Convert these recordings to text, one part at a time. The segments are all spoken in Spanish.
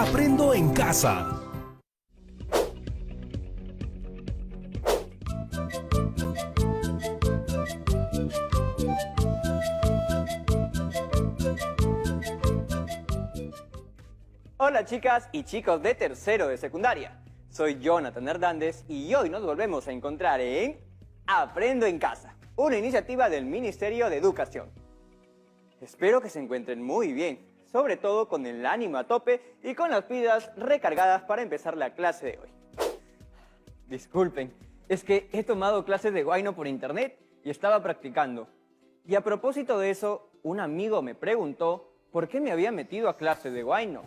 Aprendo en casa. Hola chicas y chicos de tercero de secundaria. Soy Jonathan Hernández y hoy nos volvemos a encontrar en Aprendo en Casa, una iniciativa del Ministerio de Educación. Espero que se encuentren muy bien, sobre todo con el ánimo a tope y con las pilas recargadas para empezar la clase de hoy. Disculpen, es que he tomado clases de Huayno por internet y estaba practicando. Y a propósito de eso, un amigo me preguntó por qué me había metido a clases de Huayno.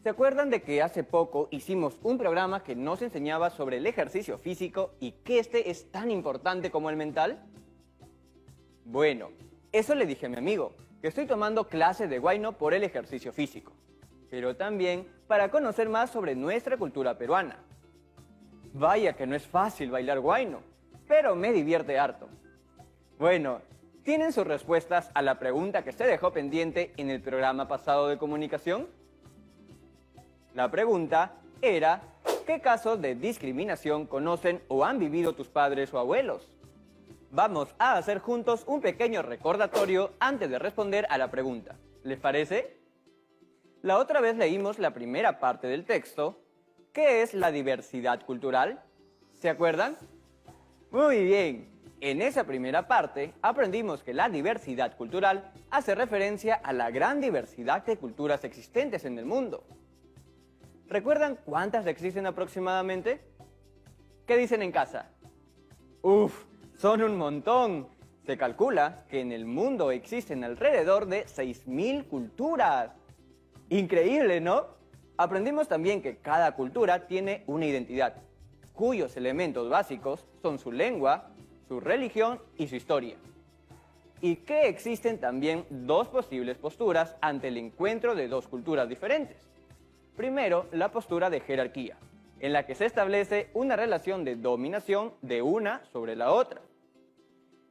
¿Se acuerdan de que hace poco hicimos un programa que nos enseñaba sobre el ejercicio físico y que este es tan importante como el mental? Bueno, eso le dije a mi amigo, que estoy tomando clases de Huayno por el ejercicio físico, pero también para conocer más sobre nuestra cultura peruana. Vaya que no es fácil bailar Huayno, pero me divierte harto. Bueno, ¿tienen sus respuestas a la pregunta que se dejó pendiente en el programa pasado de comunicación? La pregunta era, ¿qué casos de discriminación conocen o han vivido tus padres o abuelos? Vamos a hacer juntos un pequeño recordatorio antes de responder a la pregunta. ¿Les parece? La otra vez leímos la primera parte del texto. ¿Qué es la diversidad cultural? ¿Se acuerdan? Muy bien. En esa primera parte aprendimos que la diversidad cultural hace referencia a la gran diversidad de culturas existentes en el mundo. ¿Recuerdan cuántas existen aproximadamente? ¿Qué dicen en casa? ¡Uf! ¡Son un montón! Se calcula que en el mundo existen alrededor de 6.000 culturas. ¡Increíble!, ¿no? Aprendimos también que cada cultura tiene una identidad, cuyos elementos básicos son su lengua, su religión y su historia. Y que existen también dos posibles posturas ante el encuentro de dos culturas diferentes. Primero, la postura de jerarquía, en la que se establece una relación de dominación de una sobre la otra.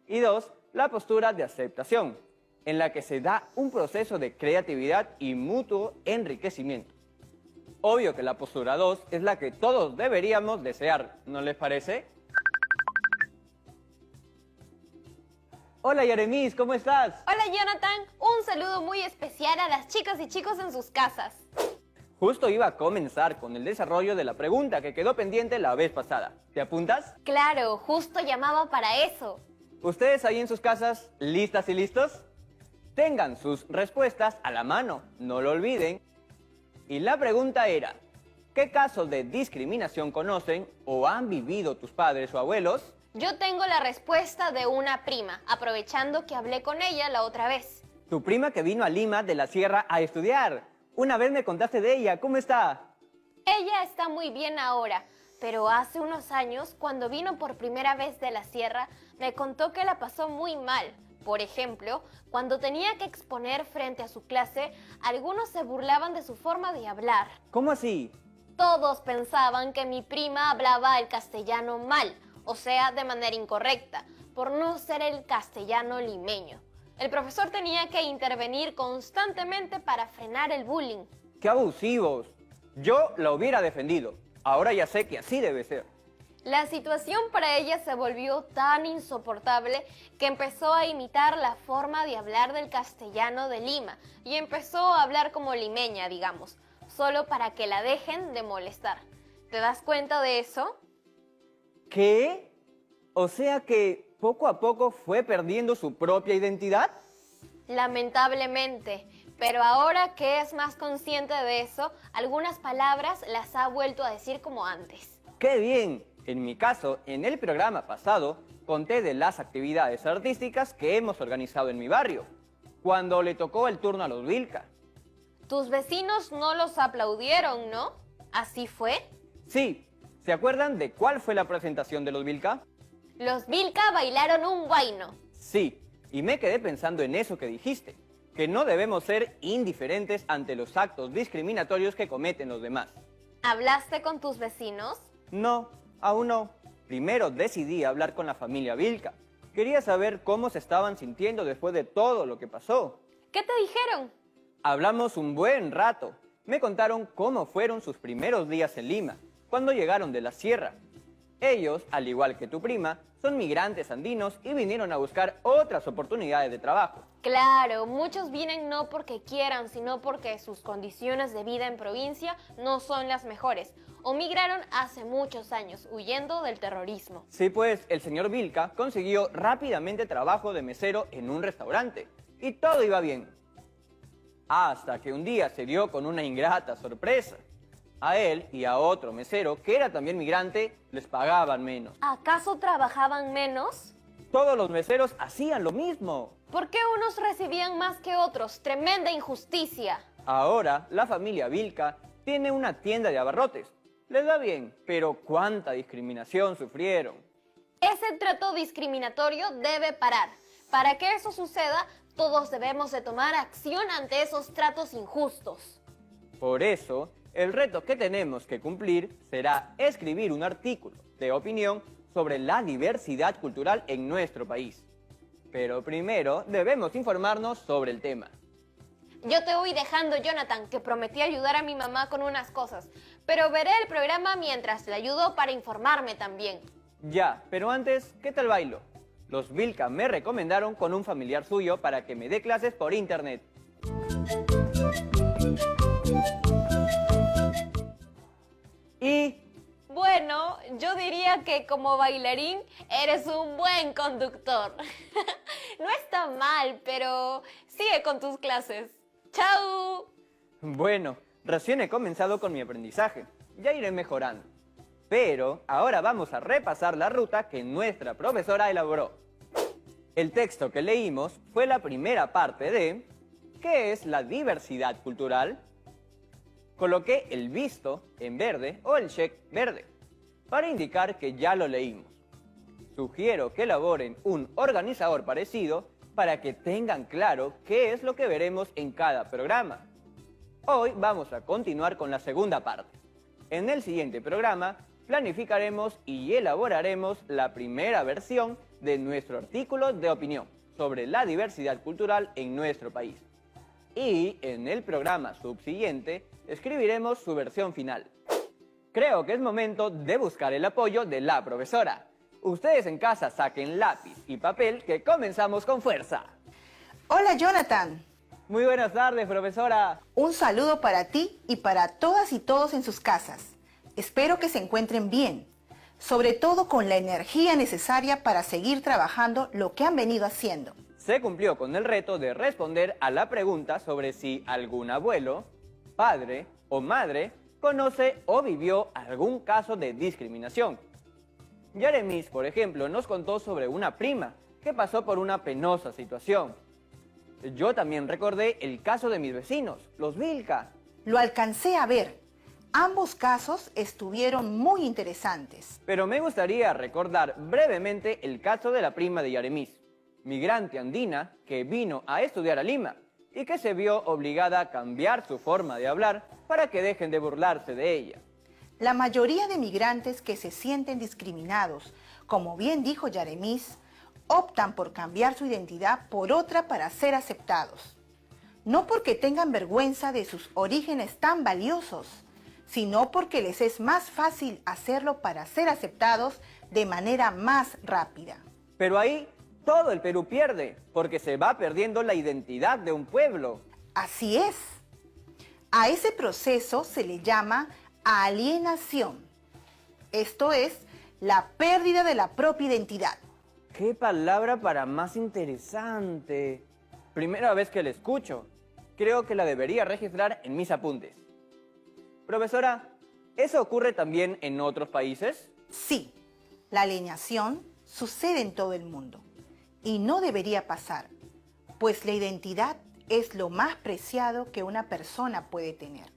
Y dos, la postura de aceptación, en la que se da un proceso de creatividad y mutuo enriquecimiento. Obvio que la postura 2 es la que todos deberíamos desear, ¿no les parece? Hola Yaremis, ¿cómo estás? Hola Jonathan, un saludo muy especial a las chicas y chicos en sus casas. Justo iba a comenzar con el desarrollo de la pregunta que quedó pendiente la vez pasada. ¿Te apuntas? Claro, justo llamaba para eso. ¿Ustedes ahí en sus casas, listas y listos? Tengan sus respuestas a la mano, no lo olviden. Y la pregunta era, ¿qué casos de discriminación conocen o han vivido tus padres o abuelos? Yo tengo la respuesta de una prima, aprovechando que hablé con ella la otra vez. Tu prima que vino a Lima de la Sierra a estudiar. Una vez me contaste de ella, ¿cómo está? Ella está muy bien ahora, pero hace unos años, cuando vino por primera vez de la Sierra, me contó que la pasó muy mal. Por ejemplo, cuando tenía que exponer frente a su clase, algunos se burlaban de su forma de hablar. ¿Cómo así? Todos pensaban que mi prima hablaba el castellano mal, o sea, de manera incorrecta, por no ser el castellano limeño. El profesor tenía que intervenir constantemente para frenar el bullying. ¡Qué abusivos! Yo la hubiera defendido. Ahora ya sé que así debe ser. La situación para ella se volvió tan insoportable que empezó a imitar la forma de hablar del castellano de Lima y empezó a hablar como limeña, digamos, solo para que la dejen de molestar. ¿Te das cuenta de eso? ¿Qué? O sea que poco a poco fue perdiendo su propia identidad. Lamentablemente, pero ahora que es más consciente de eso, algunas palabras las ha vuelto a decir como antes. ¡Qué bien! En mi caso, en el programa pasado, conté de las actividades artísticas que hemos organizado en mi barrio, cuando le tocó el turno a los Vilca. Tus vecinos no los aplaudieron, ¿no? ¿Así fue? Sí, ¿se acuerdan de cuál fue la presentación de los Vilca? Los Vilca bailaron un huayno. Sí, y me quedé pensando en eso que dijiste, que no debemos ser indiferentes ante los actos discriminatorios que cometen los demás. ¿Hablaste con tus vecinos? No, aún no. Primero decidí hablar con la familia Vilca. Quería saber cómo se estaban sintiendo después de todo lo que pasó. ¿Qué te dijeron? Hablamos un buen rato me contaron cómo fueron sus primeros días en Lima, cuando llegaron de la sierra. Ellos, al igual que tu prima, son migrantes andinos y vinieron a buscar otras oportunidades de trabajo. Claro, muchos vienen no porque quieran, sino porque sus condiciones de vida en provincia no son las mejores, o migraron hace muchos años, huyendo del terrorismo. Sí, pues el señor Vilca consiguió rápidamente trabajo de mesero en un restaurante, y todo iba bien. Hasta que un día se dio con una ingrata sorpresa. A él y a otro mesero, que era también migrante, les pagaban menos. ¿Acaso trabajaban menos? Todos los meseros hacían lo mismo. ¿Por qué unos recibían más que otros? ¡Tremenda injusticia! Ahora, la familia Vilca tiene una tienda de abarrotes. Les va bien, pero cuánta discriminación sufrieron. Ese trato discriminatorio debe parar. Para que eso suceda, todos debemos de tomar acción ante esos tratos injustos. Por eso, el reto que tenemos que cumplir será escribir un artículo de opinión sobre la diversidad cultural en nuestro país. Pero primero debemos informarnos sobre el tema. Yo te voy dejando, Jonathan, que prometí ayudar a mi mamá con unas cosas, pero veré el programa mientras le ayudo para informarme también. Ya, pero antes, ¿qué tal bailo? Los Vilca me recomendaron con un familiar suyo para que me dé clases por internet. Y... Bueno, yo diría que como bailarín eres un buen conductor. No está mal, pero sigue con tus clases. ¡Chao! Bueno, recién he comenzado con mi aprendizaje. Ya iré mejorando. Pero ahora vamos a repasar la ruta que nuestra profesora elaboró. El texto que leímos fue la primera parte de ¿qué es la diversidad cultural? Coloqué el visto en verde o el check verde para indicar que ya lo leímos. Sugiero que elaboren un organizador parecido para que tengan claro qué es lo que veremos en cada programa. Hoy vamos a continuar con la segunda parte. En el siguiente programa planificaremos y elaboraremos la primera versión de nuestro artículo de opinión sobre la diversidad cultural en nuestro país. Y en el programa subsiguiente escribiremos su versión final. Creo que es momento de buscar el apoyo de la profesora. Ustedes en casa saquen lápiz y papel que comenzamos con fuerza. Hola, Jonathan. Muy buenas tardes, profesora. Un saludo para ti y para todas y todos en sus casas. Espero que se encuentren bien, sobre todo con la energía necesaria para seguir trabajando lo que han venido haciendo. Se cumplió con el reto de responder a la pregunta sobre si algún abuelo, padre o madre conoce o vivió algún caso de discriminación. Yaremis, por ejemplo, nos contó sobre una prima que pasó por una penosa situación. Yo también recordé el caso de mis vecinos, los Vilca. Lo alcancé a ver. Ambos casos estuvieron muy interesantes. Pero me gustaría recordar brevemente el caso de la prima de Yaremis, migrante andina que vino a estudiar a Lima y que se vio obligada a cambiar su forma de hablar para que dejen de burlarse de ella. La mayoría de migrantes que se sienten discriminados, como bien dijo Yaremis, optan por cambiar su identidad por otra para ser aceptados. No porque tengan vergüenza de sus orígenes tan valiosos, sino porque les es más fácil hacerlo para ser aceptados de manera más rápida. Pero ahí todo el Perú pierde, porque se va perdiendo la identidad de un pueblo. Así es. A ese proceso se le llama alienación. Esto es, la pérdida de la propia identidad. ¡Qué palabra para más interesante! Primera vez que la escucho. Creo que la debería registrar en mis apuntes. Profesora, ¿eso ocurre también en otros países? Sí, la alienación sucede en todo el mundo y no debería pasar, pues la identidad es lo más preciado que una persona puede tener.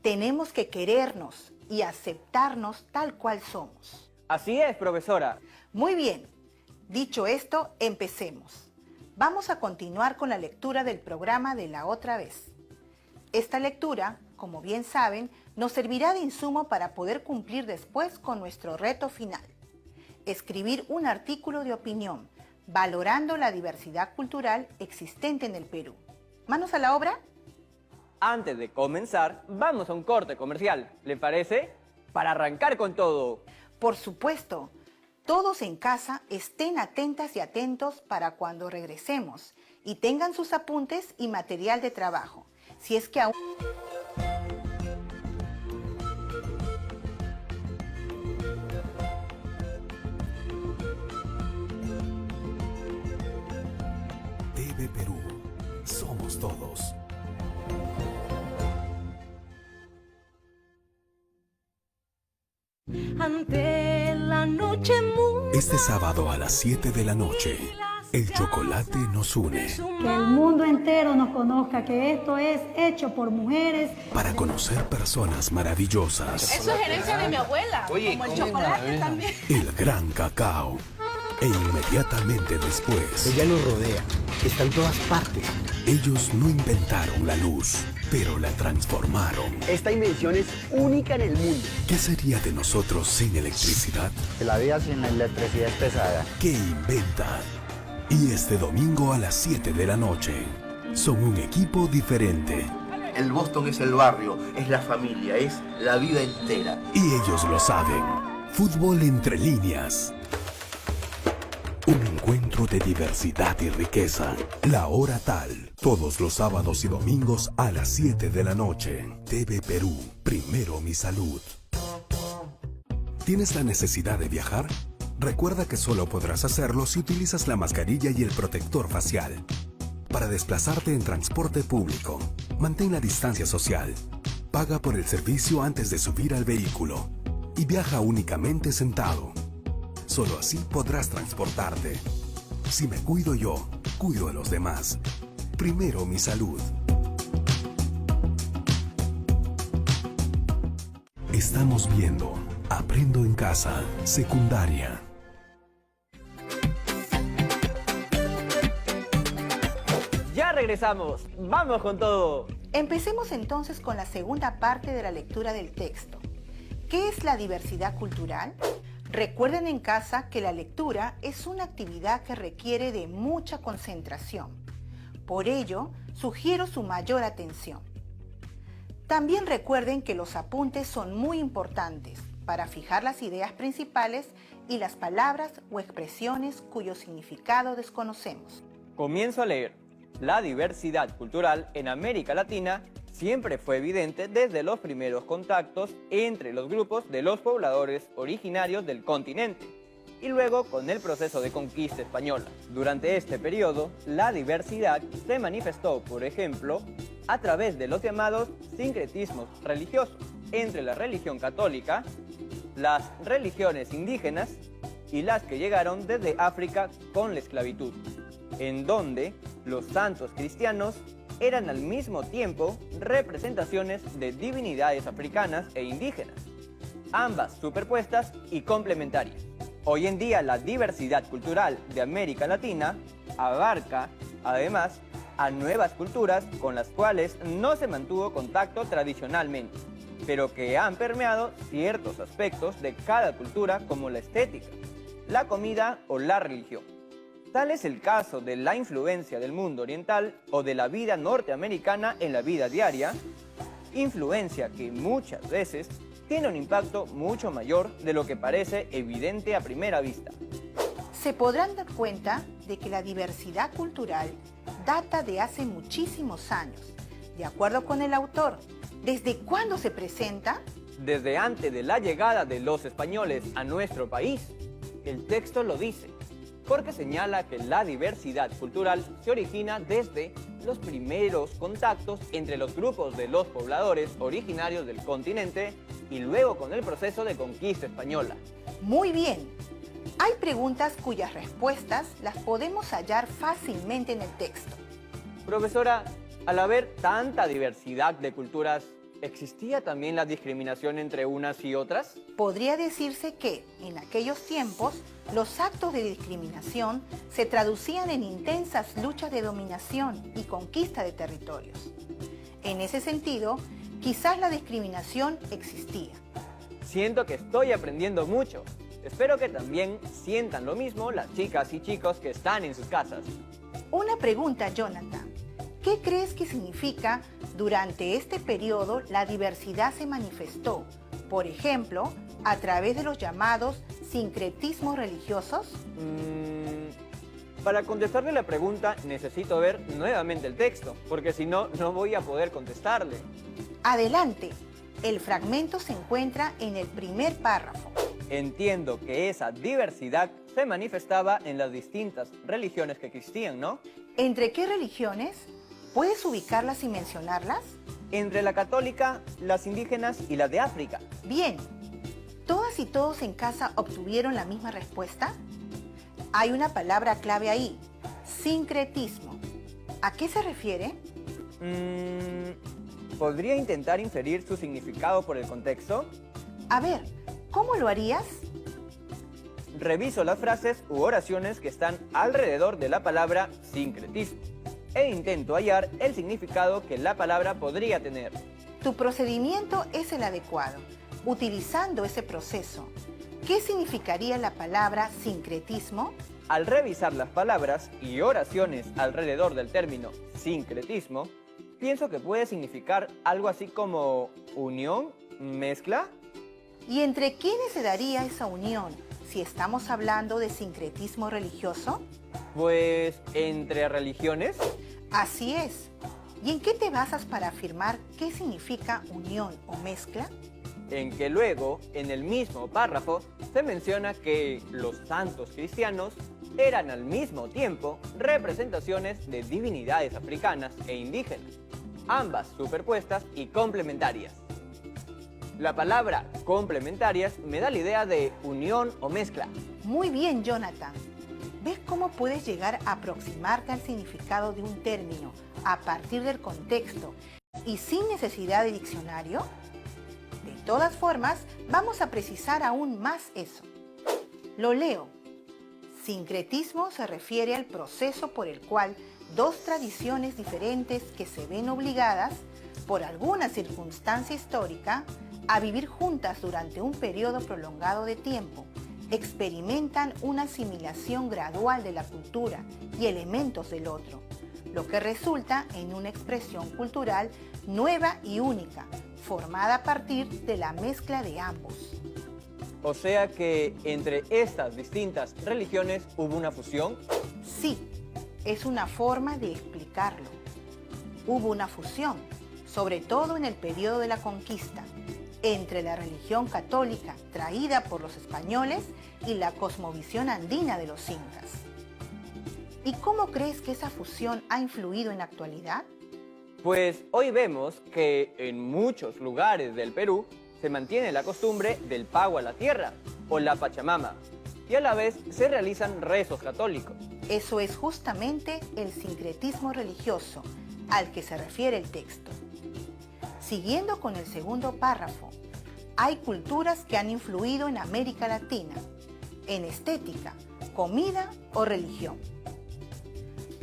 Tenemos que querernos y aceptarnos tal cual somos. Así es, profesora. Muy bien, dicho esto, empecemos. Vamos a continuar con la lectura del programa de la otra vez. Esta lectura, como bien saben, nos servirá de insumo para poder cumplir después con nuestro reto final. Escribir un artículo de opinión, valorando la diversidad cultural existente en el Perú. ¿Manos a la obra? Antes de comenzar, vamos a un corte comercial, ¿le parece? Para arrancar con todo. Por supuesto, todos en casa estén atentas y atentos para cuando regresemos y tengan sus apuntes y material de trabajo. Si es que aún... TV Perú. Somos todos. Ante la noche muy Este sábado a las 7 de la noche, el chocolate nos une. Que el mundo entero nos conozca que esto es hecho por mujeres. Para conocer personas maravillosas. Eso es herencia de mi abuela. Oye, como el chocolate también. El gran cacao. E inmediatamente después, ella nos rodea, está en todas partes. ellos no inventaron la luz, pero la transformaron. Esta invención es única en el mundo. ¿Qué sería de nosotros sin electricidad? La vida sin electricidad es pesada. ¿Qué inventan? Y este domingo a las 7 de la noche, son un equipo diferente. El Boston es el barrio, es la familia, es la vida entera. Y ellos lo saben. Fútbol entre líneas. Un encuentro de diversidad y riqueza. La hora tal. Todos los sábados y domingos a las 7 de la noche. TV Perú. Primero mi salud. ¿Tienes la necesidad de viajar? Recuerda que solo podrás hacerlo si utilizas la mascarilla y el protector facial. Para desplazarte en transporte público, mantén la distancia social. Paga por el servicio antes de subir al vehículo. Y viaja únicamente sentado. Solo así podrás transportarte. Si me cuido yo, cuido a los demás. Primero mi salud. Estamos viendo Aprendo en Casa, secundaria. Ya regresamos, vamos con todo. Empecemos entonces con la segunda parte de la lectura del texto. ¿Qué es la diversidad cultural? Recuerden en casa que la lectura es una actividad que requiere de mucha concentración. Por ello, sugiero su mayor atención. También recuerden que los apuntes son muy importantes para fijar las ideas principales y las palabras o expresiones cuyo significado desconocemos. Comienzo a leer. La diversidad cultural en América Latina siempre fue evidente desde los primeros contactos entre los grupos de los pobladores originarios del continente y luego con el proceso de conquista española. Durante este periodo, la diversidad se manifestó, por ejemplo, a través de los llamados sincretismos religiosos entre la religión católica, las religiones indígenas y las que llegaron desde África con la esclavitud, en donde los santos cristianos eran al mismo tiempo representaciones de divinidades africanas e indígenas, ambas superpuestas y complementarias. Hoy en día la diversidad cultural de América Latina abarca, además, a nuevas culturas con las cuales no se mantuvo contacto tradicionalmente, pero que han permeado ciertos aspectos de cada cultura como la estética, la comida o la religión. Tal es el caso de la influencia del mundo oriental o de la vida norteamericana en la vida diaria, influencia que muchas veces tiene un impacto mucho mayor de lo que parece evidente a primera vista. Se podrán dar cuenta de que la diversidad cultural data de hace muchísimos años. De acuerdo con el autor, ¿desde cuándo se presenta? Desde antes de la llegada de los españoles a nuestro país. El texto lo dice, porque señala que la diversidad cultural se origina desde los primeros contactos entre los grupos de los pobladores originarios del continente y luego con el proceso de conquista española. Muy bien. Hay preguntas cuyas respuestas las podemos hallar fácilmente en el texto. Profesora, al haber tanta diversidad de culturas, ¿existía también la discriminación entre unas y otras? Podría decirse que, en aquellos tiempos, los actos de discriminación se traducían en intensas luchas de dominación y conquista de territorios. En ese sentido, quizás la discriminación existía. Siento que estoy aprendiendo mucho. Espero que también sientan lo mismo las chicas y chicos que están en sus casas. Una pregunta, Jonathan. ¿Qué ¿Qué crees que significa durante este periodo la diversidad se manifestó? Por ejemplo, a través de los llamados sincretismos religiosos. Para contestarle la pregunta necesito ver nuevamente el texto, porque si no, no voy a poder contestarle. Adelante, el fragmento se encuentra en el primer párrafo. Entiendo que esa diversidad se manifestaba en las distintas religiones que existían, ¿no? ¿Entre qué religiones? ¿Puedes ubicarlas y mencionarlas? Entre la católica, las indígenas y las de África. Bien. ¿Todas y todos en casa obtuvieron la misma respuesta? Hay una palabra clave ahí, sincretismo. ¿A qué se refiere? ¿Podría intentar inferir su significado por el contexto? A ver, ¿cómo lo harías? Reviso las frases u oraciones que están alrededor de la palabra sincretismo e intento hallar el significado que la palabra podría tener. Tu procedimiento es el adecuado. Utilizando ese proceso, ¿qué significaría la palabra sincretismo? Al revisar las palabras y oraciones alrededor del término sincretismo, pienso que puede significar algo así como unión, mezcla. ¿Y entre quiénes se daría esa unión si estamos hablando de sincretismo religioso? Pues, ¿entre religiones? Así es. ¿Y en qué te basas para afirmar qué significa unión o mezcla? En que luego, en el mismo párrafo, se menciona que los santos cristianos eran al mismo tiempo representaciones de divinidades africanas e indígenas, ambas superpuestas y complementarias. La palabra complementarias me da la idea de unión o mezcla. Muy bien, Jonathan. ¿Ves cómo puedes llegar a aproximarte al significado de un término a partir del contexto y sin necesidad de diccionario? De todas formas, vamos a precisar aún más eso. Lo leo. Sincretismo se refiere al proceso por el cual dos tradiciones diferentes que se ven obligadas, por alguna circunstancia histórica, a vivir juntas durante un periodo prolongado de tiempo, experimentan una asimilación gradual de la cultura y elementos del otro, lo que resulta en una expresión cultural nueva y única, formada a partir de la mezcla de ambos. O sea que entre estas distintas religiones hubo una fusión. Sí, es una forma de explicarlo. Hubo una fusión, sobre todo en el periodo de la conquista, entre la religión católica traída por los españoles y la cosmovisión andina de los incas. ¿Y cómo crees que esa fusión ha influido en la actualidad? Pues hoy vemos que en muchos lugares del Perú se mantiene la costumbre del pago a la tierra o la Pachamama y a la vez se realizan rezos católicos. Eso es justamente el sincretismo religioso al que se refiere el texto. Siguiendo con el segundo párrafo, hay culturas que han influido en América Latina, en estética, comida o religión.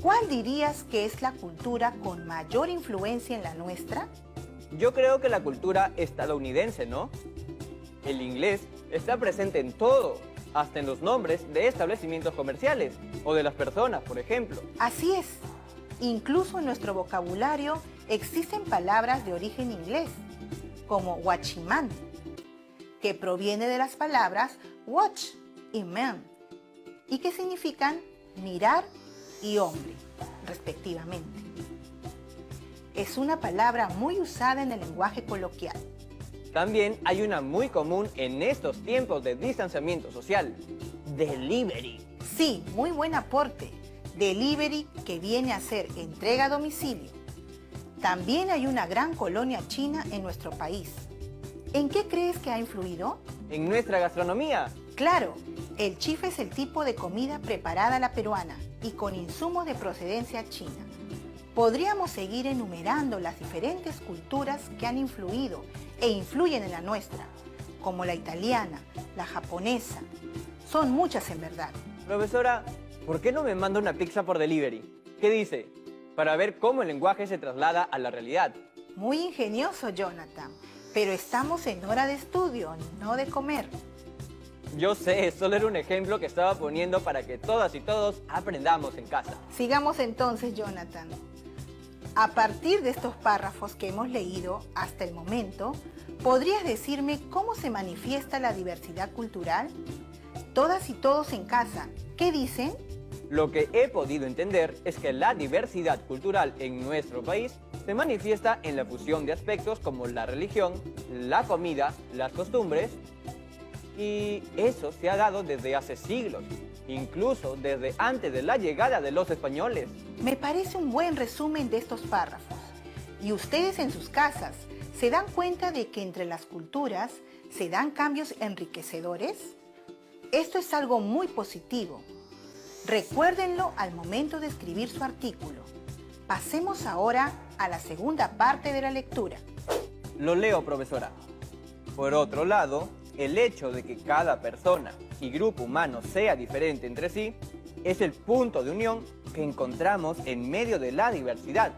¿Cuál dirías que es la cultura con mayor influencia en la nuestra? Yo creo que la cultura estadounidense, ¿no? El inglés está presente en todo, hasta en los nombres de establecimientos comerciales o de las personas, por ejemplo. Así es. Incluso en nuestro vocabulario existen palabras de origen inglés, como guachimán, que proviene de las palabras watch y man, y que significan mirar y hombre, respectivamente. Es una palabra muy usada en el lenguaje coloquial. También hay una muy común en estos tiempos de distanciamiento social: delivery. Sí, muy buen aporte. Delivery, que viene a ser entrega a domicilio. También hay una gran colonia china en nuestro país. ¿En qué crees que ha influido? En nuestra gastronomía. Claro, el chifa es el tipo de comida preparada a la peruana y con insumos de procedencia china. Podríamos seguir enumerando las diferentes culturas que han influido e influyen en la nuestra, como la italiana, la japonesa. Son muchas en verdad. Profesora, ¿por qué no me manda una pizza por delivery? ¿Qué dice? Para ver cómo el lenguaje se traslada a la realidad. Muy ingenioso, Jonathan, pero estamos en hora de estudio, no de comer. Yo sé, solo era un ejemplo que estaba poniendo para que todas y todos aprendamos en casa. Sigamos entonces, Jonathan. A partir de estos párrafos que hemos leído hasta el momento, ¿podrías decirme cómo se manifiesta la diversidad cultural? Todas y todos en casa, ¿qué dicen? Lo que he podido entender es que la diversidad cultural en nuestro país se manifiesta en la fusión de aspectos como la religión, la comida, las costumbres, y eso se ha dado desde hace siglos, incluso desde antes de la llegada de los españoles. Me parece un buen resumen de estos párrafos. ¿Y ustedes en sus casas se dan cuenta de que entre las culturas se dan cambios enriquecedores? Esto es algo muy positivo. Recuérdenlo al momento de escribir su artículo. Pasemos ahora a la segunda parte de la lectura. Lo leo, profesora. Por otro lado, el hecho de que cada persona y grupo humano sea diferente entre sí es el punto de unión que encontramos en medio de la diversidad.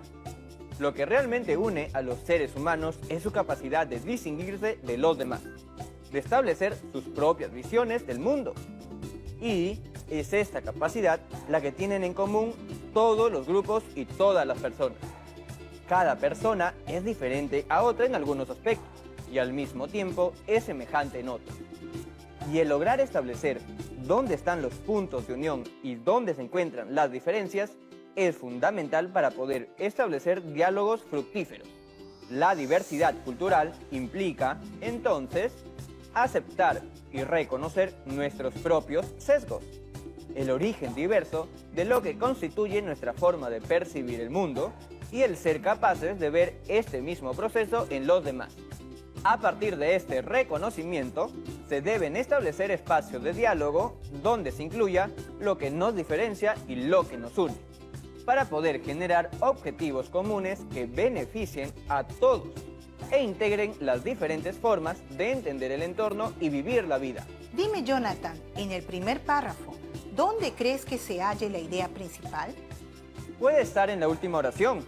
Lo que realmente une a los seres humanos es su capacidad de distinguirse de los demás, de establecer sus propias visiones del mundo. Y es esta capacidad la que tienen en común todos los grupos y todas las personas. Cada persona es diferente a otra en algunos aspectos y al mismo tiempo es semejante en otros. Y el lograr establecer dónde están los puntos de unión y dónde se encuentran las diferencias es fundamental para poder establecer diálogos fructíferos. La diversidad cultural implica, entonces, aceptar y reconocer nuestros propios sesgos, el origen diverso de lo que constituye nuestra forma de percibir el mundo y el ser capaces de ver este mismo proceso en los demás. A partir de este reconocimiento, se deben establecer espacios de diálogo donde se incluya lo que nos diferencia y lo que nos une, para poder generar objetivos comunes que beneficien a todos e integren las diferentes formas de entender el entorno y vivir la vida. Dime, Jonathan, en el primer párrafo, ¿dónde crees que se halle la idea principal? Puede estar en la última oración.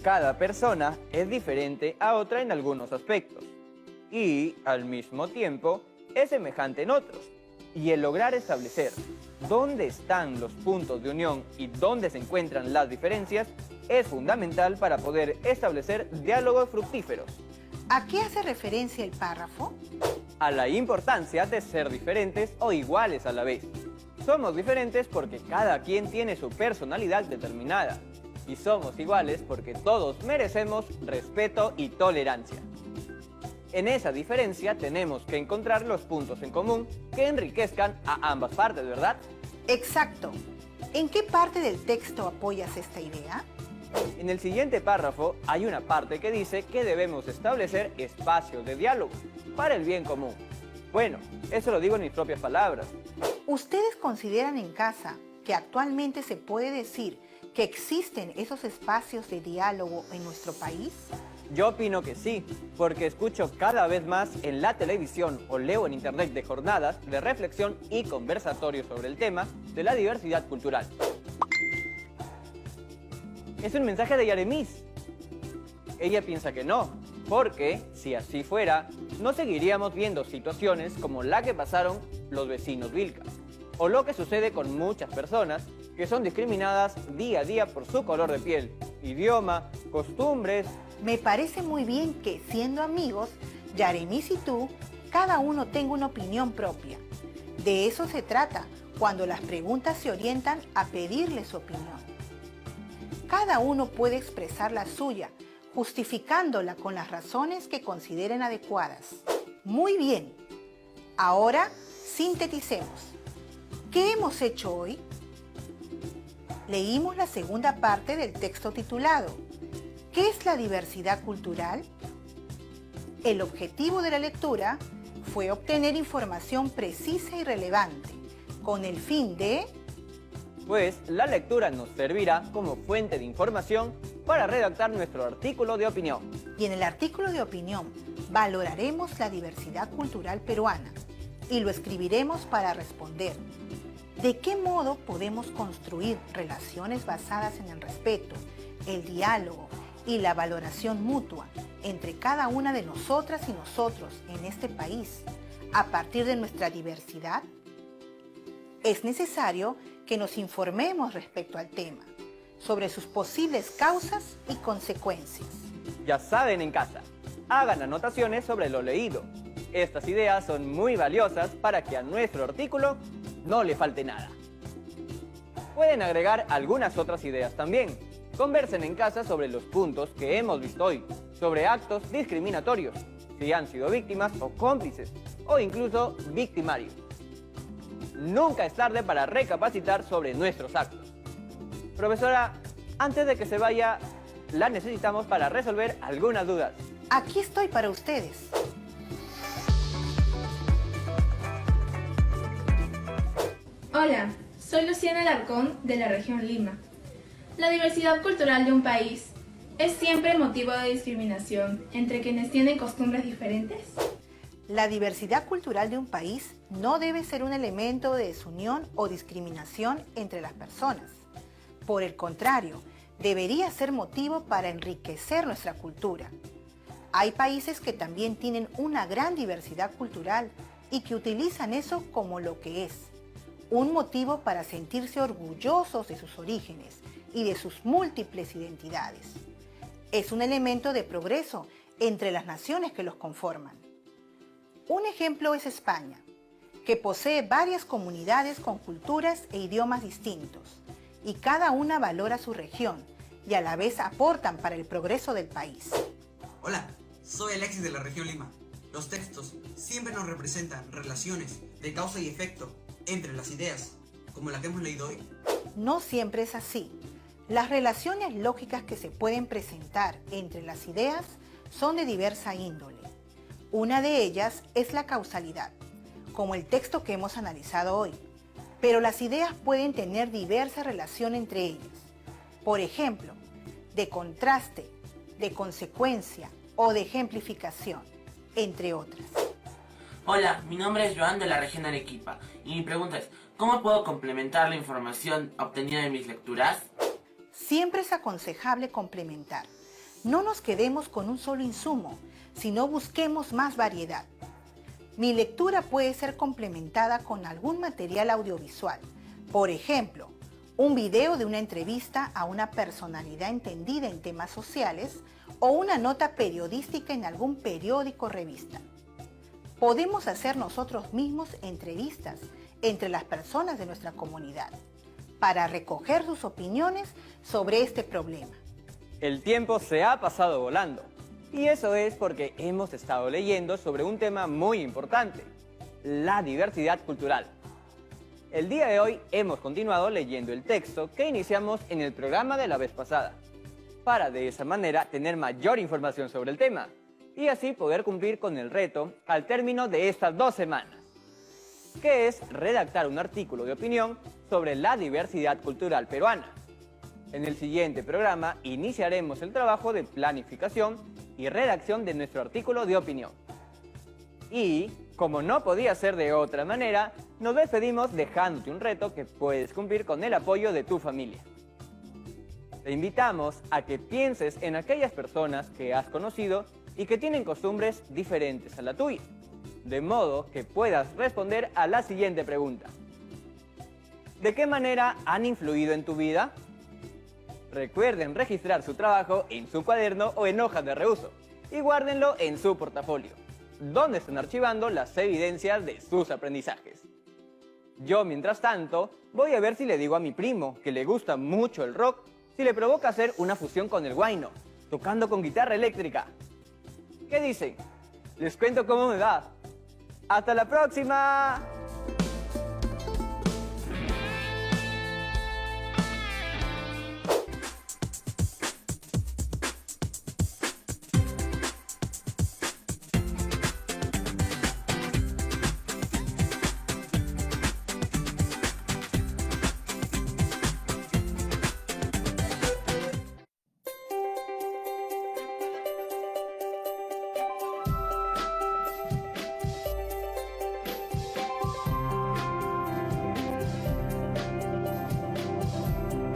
Cada persona es diferente a otra en algunos aspectos y, al mismo tiempo, es semejante en otros. Y el lograr establecer dónde están los puntos de unión y dónde se encuentran las diferencias es fundamental para poder establecer diálogos fructíferos. ¿A qué hace referencia el párrafo? A la importancia de ser diferentes o iguales a la vez. Somos diferentes porque cada quien tiene su personalidad determinada. Y somos iguales porque todos merecemos respeto y tolerancia. En esa diferencia tenemos que encontrar los puntos en común que enriquezcan a ambas partes, ¿verdad? Exacto. ¿En qué parte del texto apoyas esta idea? En el siguiente párrafo hay una parte que dice que debemos establecer espacios de diálogo para el bien común. Bueno, eso lo digo en mis propias palabras. ¿Ustedes consideran en casa que actualmente se puede decir que existen esos espacios de diálogo en nuestro país? Yo opino que sí, porque escucho cada vez más en la televisión o leo en internet de jornadas de reflexión y conversatorios sobre el tema de la diversidad cultural. Es un mensaje de Yaremis. Ella piensa que no, porque si así fuera, no seguiríamos viendo situaciones como la que pasaron los vecinos Vilca, o lo que sucede con muchas personas que son discriminadas día a día por su color de piel, idioma, costumbres. Me parece muy bien que, siendo amigos, Yaremis y tú, cada uno tenga una opinión propia. De eso se trata cuando las preguntas se orientan a pedirle su opinión. Cada uno puede expresar la suya, justificándola con las razones que consideren adecuadas. Muy bien. Ahora, sinteticemos. ¿Qué hemos hecho hoy? Leímos la segunda parte del texto titulado ¿Qué es la diversidad cultural? El objetivo de la lectura fue obtener información precisa y relevante, con el fin de... Pues la lectura nos servirá como fuente de información para redactar nuestro artículo de opinión. Y en el artículo de opinión valoraremos la diversidad cultural peruana y lo escribiremos para responder. ¿De qué modo podemos construir relaciones basadas en el respeto, el diálogo y la valoración mutua entre cada una de nosotras y nosotros en este país a partir de nuestra diversidad? Es necesario que nos informemos respecto al tema. sobre sus posibles causas y consecuencias. Ya saben en casa, hagan anotaciones sobre lo leído. Estas ideas son muy valiosas para que a nuestro artículo no le falte nada. Pueden agregar algunas otras ideas también. Conversen en casa sobre los puntos que hemos visto hoy, sobre actos discriminatorios, si han sido víctimas o cómplices, o incluso victimarios. Nunca es tarde para recapacitar sobre nuestros actos. Profesora, antes de que se vaya, la necesitamos para resolver algunas dudas. Aquí estoy para ustedes. Hola, soy Luciana Alarcón de la región Lima. La diversidad cultural de un país es siempre motivo de discriminación entre quienes tienen costumbres diferentes. La diversidad cultural de un país no debe ser un elemento de desunión o discriminación entre las personas. Por el contrario, debería ser motivo para enriquecer nuestra cultura. Hay países que también tienen una gran diversidad cultural y que utilizan eso como lo que es, un motivo para sentirse orgullosos de sus orígenes y de sus múltiples identidades. Es un elemento de progreso entre las naciones que los conforman. Un ejemplo es España, que posee varias comunidades con culturas e idiomas distintos, y cada una valora su región y a la vez aportan para el progreso del país. Hola, soy Alexis de la región Lima. Los textos siempre nos representan relaciones de causa y efecto entre las ideas, como la que hemos leído hoy. No siempre es así. Las relaciones lógicas que se pueden presentar entre las ideas son de diversa índole. Una de ellas es la causalidad, como el texto que hemos analizado hoy. Pero las ideas pueden tener diversa relación entre ellas. Por ejemplo, de contraste, de consecuencia o de ejemplificación, entre otras. Hola, mi nombre es Joan de la región Arequipa y mi pregunta es, ¿cómo puedo complementar la información obtenida de mis lecturas? Siempre es aconsejable complementar. No nos quedemos con un solo insumo, sino busquemos más variedad. Mi lectura puede ser complementada con algún material audiovisual. Por ejemplo, un video de una entrevista a una personalidad entendida en temas sociales o una nota periodística en algún periódico o revista. Podemos hacer nosotros mismos entrevistas entre las personas de nuestra comunidad para recoger sus opiniones sobre este problema. El tiempo se ha pasado volando. Y eso es porque hemos estado leyendo sobre un tema muy importante, la diversidad cultural. El día de hoy hemos continuado leyendo el texto que iniciamos en el programa de la vez pasada, para de esa manera tener mayor información sobre el tema y así poder cumplir con el reto al término de estas 2 semanas, que es redactar un artículo de opinión sobre la diversidad cultural peruana. En el siguiente programa iniciaremos el trabajo de planificación y redacción de nuestro artículo de opinión. Y, como no podía ser de otra manera, nos despedimos dejándote un reto que puedes cumplir con el apoyo de tu familia. Te invitamos a que pienses en aquellas personas que has conocido y que tienen costumbres diferentes a la tuya, de modo que puedas responder a la siguiente pregunta. ¿De qué manera han influido en tu vida? Recuerden registrar su trabajo en su cuaderno o en hojas de reuso y guárdenlo en su portafolio, donde están archivando las evidencias de sus aprendizajes. Yo, mientras tanto, voy a ver si le digo a mi primo, que le gusta mucho el rock, si le provoca hacer una fusión con el huayno, tocando con guitarra eléctrica. ¿Qué dicen? Les cuento cómo me va. ¡Hasta la próxima!